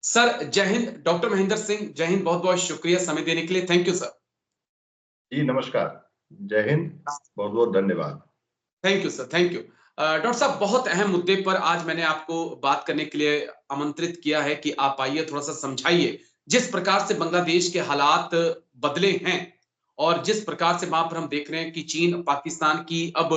Sir जय Hind. Doctor Mahendra Singh, जय हिंद। बहुत बहुत शुक्रिया समय देने के लिए। Thank you sir. जी नमस्कार। जय हिंद। बहुत बहुत धन्यवाद। Thank you sir, thank you. Doctor साहब, बहुत अहम मुद्दे पर आज मैंने आपको बात करने के लिए आमंत्रित किया है कि आप आइए, थोड़ा सा समझाइए जिस प्रकार से बांग्लादेश के हालात बदले हैं और जिस प्रकार से वहां पर हम देख रहे हैं कि चीन पाकिस्तान की अब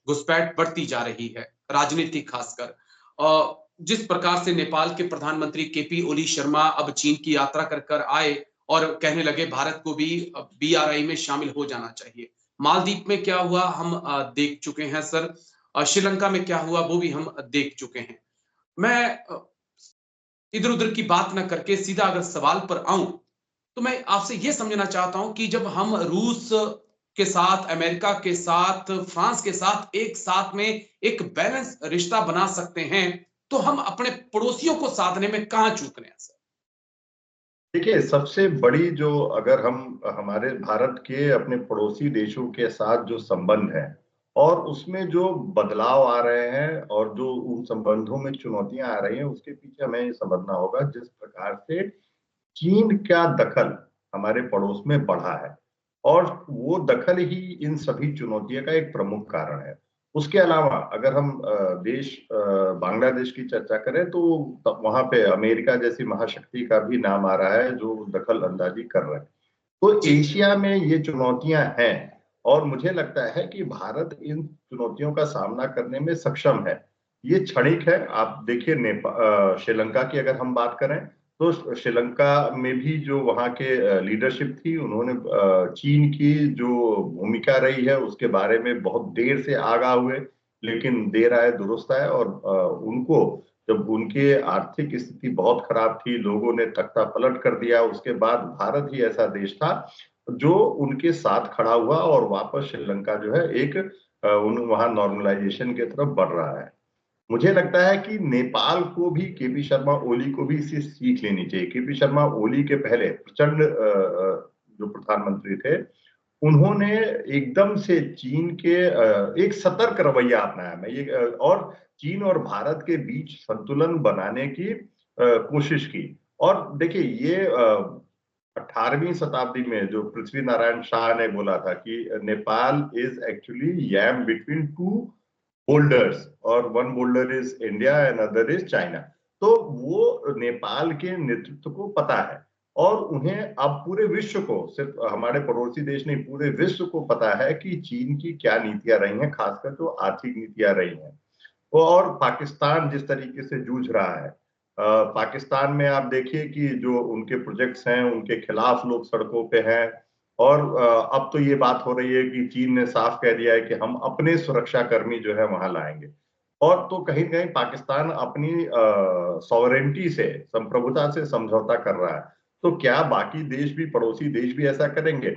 घुसपैठ बढ़ती जा रही है, राजनीतिक खासकर। जिस प्रकार से नेपाल के प्रधानमंत्री केपी ओली शर्मा अब चीन की यात्रा कर कर आए और कहने लगे भारत को भी बीआरआई में शामिल हो जाना चाहिए। मालदीव में क्या हुआ हम देख चुके हैं सर। श्रीलंका में क्या हुआ वो भी हम देख चुके हैं। मैं इधर उधर की बात ना करके सीधा अगर सवाल पर आऊं तो मैं आपसे यह समझना चाहता हूं कि जब हम रूस के साथ, अमेरिका के साथ, फ्रांस के साथ एक साथ में एक बैलेंस रिश्ता बना सकते हैं, तो हम अपने पड़ोसियों को साधने में कहां चूक रहे हैं सर? देखिए, सबसे बड़ी जो अगर हम हमारे भारत के अपने पड़ोसी देशों के साथ जो संबंध है और उसमें जो बदलाव आ रहे हैं और जो उन संबंधों में चुनौतियां आ रही हैं, उसके पीछे हमें ये समझना होगा जिस प्रकार से चीन का दखल हमारे पड़ोस में बढ़ा है और वो दखल ही इन सभी चुनौतियों का एक प्रमुख कारण है। उसके अलावा अगर हम बांग्लादेश की चर्चा करें तो वहां पे अमेरिका जैसी महाशक्ति का भी नाम आ रहा है जो दखल अंदाजी कर रहे हैं। तो जी। एशिया में ये चुनौतियां हैं और मुझे लगता है कि भारत इन चुनौतियों का सामना करने में सक्षम है। ये क्षणिक है। आप देखिए श्रीलंका की अगर हम बात करें तो श्रीलंका में भी जो वहाँ के लीडरशिप थी उन्होंने चीन की जो भूमिका रही है उसके बारे में बहुत देर से आगाह हुए, लेकिन देर आए दुरुस्त आए और उनको जब उनके आर्थिक स्थिति बहुत खराब थी, लोगों ने तख्ता पलट कर दिया, उसके बाद भारत ही ऐसा देश था जो उनके साथ खड़ा हुआ और वापस श्रीलंका जो है एक वहां नॉर्मलाइजेशन की तरफ बढ़ रहा है। मुझे लगता है कि नेपाल को भी केपी शर्मा ओली को भी इससे सीख लेनी चाहिए। केपी शर्मा ओली के पहले प्रचंड जो प्रधानमंत्री थे उन्होंने एकदम से चीन के एक सतर्क रवैया अपनाया। मैं ये और चीन और भारत के बीच संतुलन बनाने की कोशिश की। और देखिए ये 18वीं शताब्दी में जो पृथ्वी नारायण शाह ने बोला था कि Nepal is actually yam between two boulders और one boulder is India and other is China. तो वो नेपाल के नेतृत्व को पता है और उन्हें अब पूरे विश्व को, सिर्फ हमारे पड़ोसी देश नहीं, पूरे विश्व को पता है कि चीन की क्या नीतियां रही हैं, खासकर जो आर्थिक नीतियां रही हैं। वो और पाकिस्तान जिस तरीके से जूझ रहा है, पाकिस्तान में आप देखिए कि जो उनके प्रोजेक्ट्स हैं उनके खिलाफ लोग सड़कों पे हैं और अब तो ये बात हो रही है कि चीन ने साफ कह दिया है कि हम अपने सुरक्षा कर्मी जो है वहां लाएंगे। और तो कहीं कहीं पाकिस्तान अपनी सॉवरेंटी से, संप्रभुता से समझौता कर रहा है। तो क्या बाकी देश भी, पड़ोसी देश भी ऐसा करेंगे?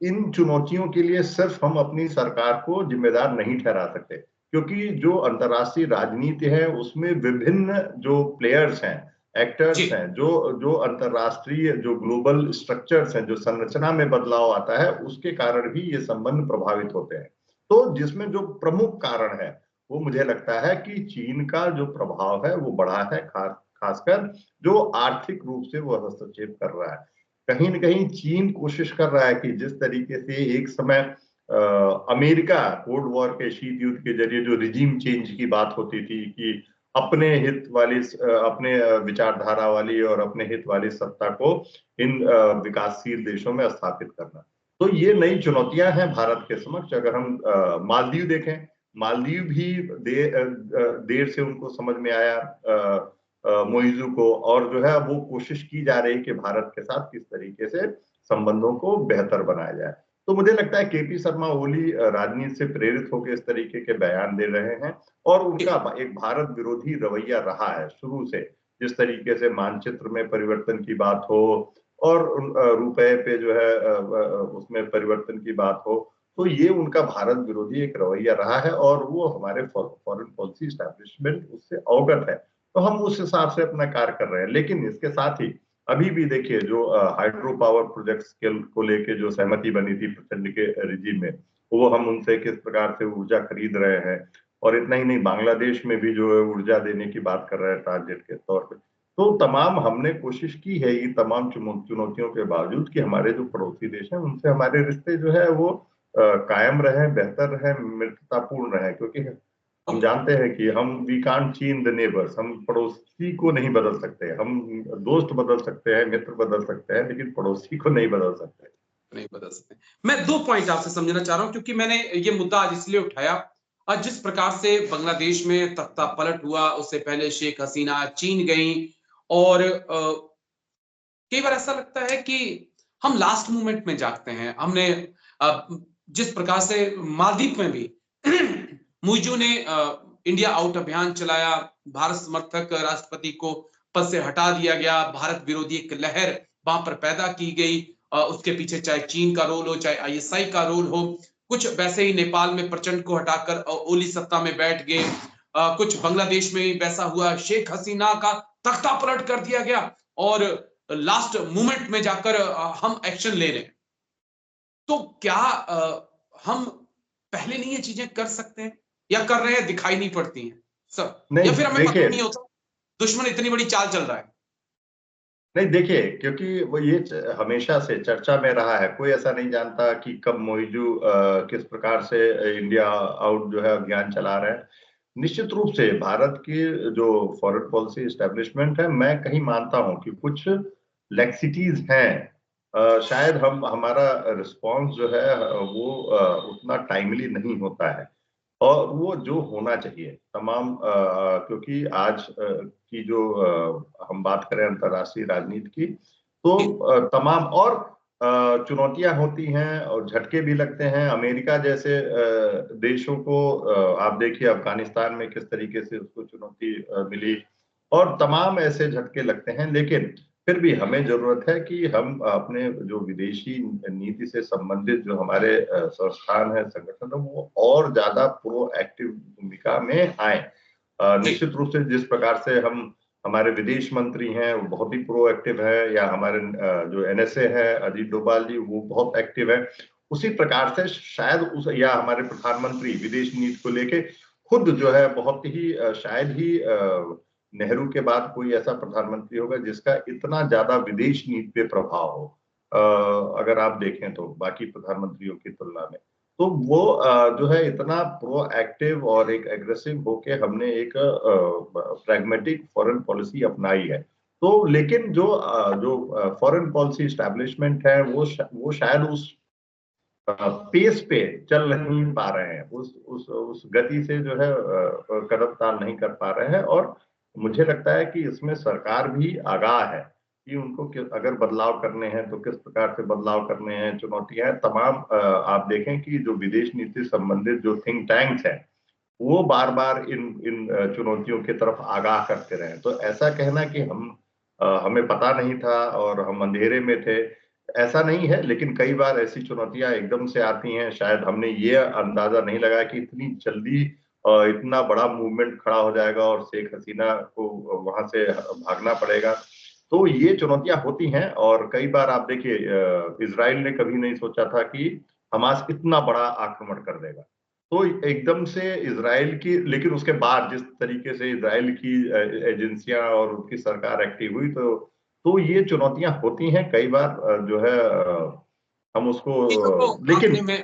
इन चुनौतियों के लिए सिर्फ हम अपनी सरकार को जिम्मेदार नहीं ठहरा सकते, क्योंकि जो अंतर्राष्ट्रीय राजनीति है उसमें विभिन्न जो प्लेयर्स हैं, एक्टर्स जी। हैं, जो जो अंतर्राष्ट्रीय जो ग्लोबल स्ट्रक्चर्स हैं, जो संरचना में बदलाव आता है उसके कारण भी ये संबंध प्रभावित होते हैं। तो जिसमें जो प्रमुख कारण है वो मुझे लगता है कि चीन का जो प्रभाव है वो बढ़ा है, खासकर जो आर्थिक रूप से वो हस्तक्षेप कर रहा है। कहीं न कहीं चीन कोशिश कर रहा है कि जिस तरीके से एक समय अमेरिका कोल्ड वॉर के शीत युद्ध के जरिए जो रिजीम चेंज की बात होती थी कि अपने हित वाली अपने विचारधारा वाली और अपने हित वाली सत्ता को इन विकासशील देशों में स्थापित करना। तो ये नई चुनौतियां हैं भारत के समक्ष। अगर हम मालदीव देखें, मालदीव भी देर से उनको समझ में आया मोइजू को, और जो है वो कोशिश की जा रही है कि भारत के साथ किस तरीके से संबंधों को बेहतर बनाया जाए। तो मुझे लगता है केपी शर्मा ओली राजनीति से प्रेरित होकर इस तरीके के बयान दे रहे हैं और उनका एक भारत विरोधी रवैया रहा है शुरू से। जिस तरीके से मानचित्र में परिवर्तन की बात हो और रुपए पे जो है उसमें परिवर्तन की बात हो, तो ये उनका भारत विरोधी एक रवैया रहा है और वो हमारे फॉरेन पॉलिसी एस्टैब्लिशमेंट उससे अवगत है। तो हम उस हिसाब से अपना कार्य कर रहे हैं। लेकिन इसके साथ ही अभी भी देखिए जो हाइड्रो पावर प्रोजेक्ट्स को लेके जो सहमति बनी थी प्रचंड के रिजीम में, वो हम उनसे किस प्रकार से ऊर्जा खरीद रहे हैं। और इतना ही नहीं, बांग्लादेश में भी जो है ऊर्जा देने की बात कर रहे हैं ट्रांजिट के तौर पे। तो तमाम हमने कोशिश की है ये तमाम चुनौतियों के बावजूद कि हमारे जो पड़ोसी देश हैं उनसे हमारे रिश्ते जो है वो कायम रहे, बेहतर रहे, मित्रतापूर्ण रहे, क्योंकि हम जानते हैं कि हम we can't change the neighbours, हम पड़ोसी को नहीं बदल सकते। हम दोस्त बदल सकते हैं, मित्र बदल सकते हैं, लेकिन पड़ोसी को नहीं बदल सकते। नहीं बदल सकते। मैं 2 पॉइंट आपसे समझना चाह रहा हूँ क्योंकि मैंने ये मुद्दा आज इसलिए उठाया जिस प्रकार से बांग्लादेश में तख्ता पलट हुआ, उससे पहले शेख हसीना चीन गईं और कई बार ऐसा लगता है कि हम लास्ट मोमेंट में जागते हैं। हमने अ, जिस प्रकार से मालदीव में भी मुइज़ू ने इंडिया आउट अभियान चलाया, भारत समर्थक राष्ट्रपति को पद से हटा दिया गया, भारत विरोधी एक लहर वहां पर पैदा की गई। उसके पीछे चाहे चीन का रोल हो, चाहे आईएसआई का रोल हो, कुछ वैसे ही नेपाल में प्रचंड को हटाकर ओली सत्ता में बैठ गए। कुछ बांग्लादेश में वैसा हुआ, शेख हसीना का तख्ता पलट कर दिया गया और लास्ट मोमेंट में जाकर हम एक्शन ले रहे हैं। तो क्या हम पहले नहीं ये चीजें कर सकते हैं या कर रहे हैं दिखाई नहीं पड़ती हैं सर, नहीं या फिर हमें देखिए, मालूम नहीं होता दुश्मन इतनी बड़ी चाल चल रहा है? नहीं देखिए, क्योंकि वो ये हमेशा से चर्चा में रहा है, कोई ऐसा नहीं जानता कि कब मोइजू किस प्रकार से इंडिया आउट जो है अभियान चला रहे हैं। निश्चित रूप से भारत की जो फॉरेन पॉलिसी एस्टेब्लिशमेंट है, मैं कहीं मानता हूं कि कुछ लेक्सिटीज हैं। शायद हम हमारा रिस्पांस जो है वो उतना टाइमली नहीं होता है और वो जो होना चाहिए तमाम, क्योंकि आज की जो हम बात करें अंतर्राष्ट्रीय राजनीति की, तो तमाम और चुनौतियां होती हैं और झटके भी लगते हैं। अमेरिका जैसे देशों को आप देखिए अफगानिस्तान में किस तरीके से उसको चुनौती मिली और तमाम ऐसे झटके लगते हैं, लेकिन फिर भी हमें जरूरत है कि हम अपने जो विदेशी नीति से संबंधित जो हमारे संस्थान है, संगठन है, वो और ज्यादा प्रोएक्टिव भूमिका में आए। निश्चित रूप से जिस प्रकार से हम हमारे विदेश मंत्री हैं वो बहुत ही प्रोएक्टिव है, या हमारे जो एनएसए है अजीत डोभाल जी वो बहुत एक्टिव है, उसी प्रकार से शायद उस या हमारे प्रधानमंत्री विदेश नीति को लेके खुद जो है बहुत ही शायद ही नेहरू के बाद कोई ऐसा प्रधानमंत्री होगा जिसका इतना ज्यादा विदेश नीति पे प्रभाव हो, अगर आप देखें तो बाकी प्रधानमंत्रियों की तुलना में। तो वो जो है इतना प्रोएक्टिव और एक एग्रेसिव होके हमने एक प्रैग्मेटिक फॉरेन पॉलिसी अपनाई है। तो लेकिन जो फॉरेन पॉलिसी एस्टैब्लिशमेंट है वो शायद उस पेस पे चल नहीं पा रहे हैं, उस गति से जो है कदम ताल नहीं कर पा रहे हैं, और मुझे लगता है कि इसमें सरकार भी आगाह है कि उनको अगर बदलाव करने हैं तो किस प्रकार से बदलाव करने हैं। चुनौतियां तमाम, आप देखें कि जो विदेश नीति संबंधित जो थिंक टैंक्स हैं वो बार बार इन इन चुनौतियों की तरफ आगाह करते रहे। तो ऐसा कहना कि हमें पता नहीं था और हम अंधेरे में थे, ऐसा नहीं है, लेकिन कई बार ऐसी चुनौतियां एकदम से आती हैं। शायद हमने ये अंदाजा नहीं लगाया कि इतनी जल्दी इतना बड़ा मूवमेंट खड़ा हो जाएगा और शेख हसीना को वहां से भागना पड़ेगा। तो ये चुनौतियां होती हैं और कई बार आप देखिए इजराइल ने कभी नहीं सोचा था कि हमास इतना बड़ा आक्रमण कर देगा। तो एकदम से इजराइल की, लेकिन उसके बाद जिस तरीके से इजराइल की एजेंसियां और उनकी सरकार एक्टिव हुई, तो ये चुनौतियां होती हैं कई बार, जो है हम उसको, चीजों को लेकिन आंकने में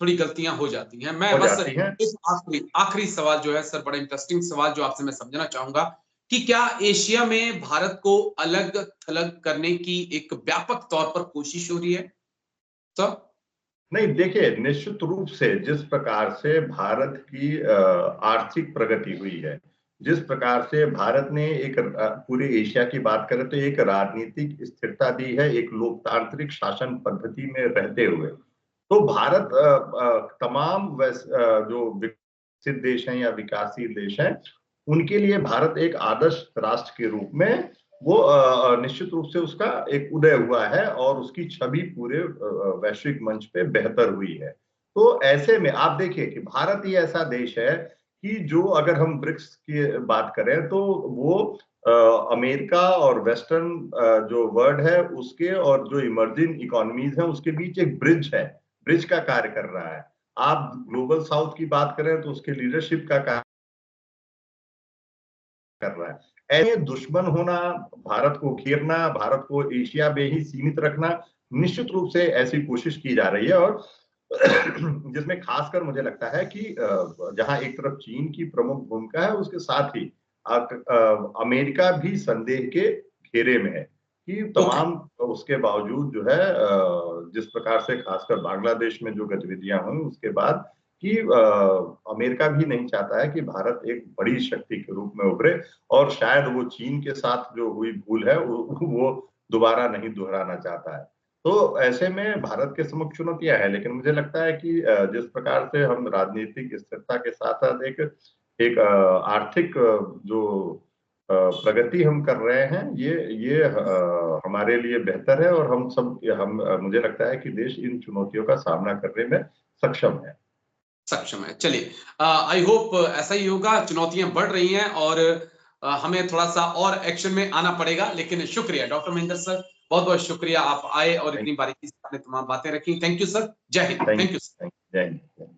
थोड़ी गलतियां हो जाती हैं। मैं हो बस जाती हैं। एक आखिरी आखिरी सवाल जो है सर, बड़ा इंटरेस्टिंग सवाल जो आपसे मैं समझना चाहूंगा कि क्या एशिया में भारत को अलग थलग करने की एक व्यापक तौर पर कोशिश हो रही है सर? नहीं देखिए, निश्चित रूप से जिस प्रकार से भारत की आर्थिक प्रगति हुई है, जिस प्रकार से भारत ने एक पूरे एशिया की बात करें तो एक राजनीतिक स्थिरता दी है, एक लोकतांत्रिक शासन पद्धति में रहते हुए, तो भारत तमाम जो विकसित देश हैं या विकासशील देश हैं, उनके लिए भारत एक आदर्श राष्ट्र के रूप में वो निश्चित रूप से उसका एक उदय हुआ है और उसकी छवि पूरे वैश्विक मंच पे बेहतर हुई है। तो ऐसे में आप देखिए कि भारत ही ऐसा देश है कि जो, अगर हम ब्रिक्स की बात करें तो वो अमेरिका और वेस्टर्न जो वर्ल्ड है उसके और जो इमर्जिंग इकोनॉमीज हैं उसके बीच एक ब्रिज है, ब्रिज का कार्य कर रहा है। आप ग्लोबल साउथ की बात करें तो उसके लीडरशिप का कार्य कर रहा है। ऐसे दुश्मन होना, भारत को घेरना, भारत को एशिया में ही सीमित रखना, निश्चित रूप से ऐसी कोशिश की जा रही है। और जिसमें खासकर मुझे लगता है कि जहां एक तरफ चीन की प्रमुख भूमिका है, उसके साथ ही अमेरिका भी संदेह के घेरे में है कि तमाम उसके बावजूद जो है जिस प्रकार से खासकर बांग्लादेश में जो गतिविधियां हुई उसके बाद कि अमेरिका भी नहीं चाहता है कि भारत एक बड़ी शक्ति के रूप में उभरे, और शायद वो चीन के साथ जो हुई भूल है वो दोबारा नहीं दोहराना चाहता है। तो ऐसे में भारत के सम्मुख चुनौतियां हैं, लेकिन मुझे लगता है कि जिस प्रकार से हम राजनीतिक स्थिरता के साथ साथ एक एक आर्थिक जो प्रगति हम कर रहे हैं, ये हमारे लिए बेहतर है, और हम मुझे लगता है कि देश इन चुनौतियों का सामना करने में सक्षम है। सक्षम है। चलिए, आई होप ऐसा ही होगा। चुनौतियां बढ़ रही हैं और हमें थोड़ा-सा और एक्शन में आना पड़ेगा। लेकिन शुक्रिया डॉक्टर महेंद्र सर, बहुत-बहुत शुक्रिया, आप आए और थैंक इतनी बारीकी से आपने तमाम बातें रखी। Thank you sir. जय हिंद। Thank thank you. थैंक जय हिंद।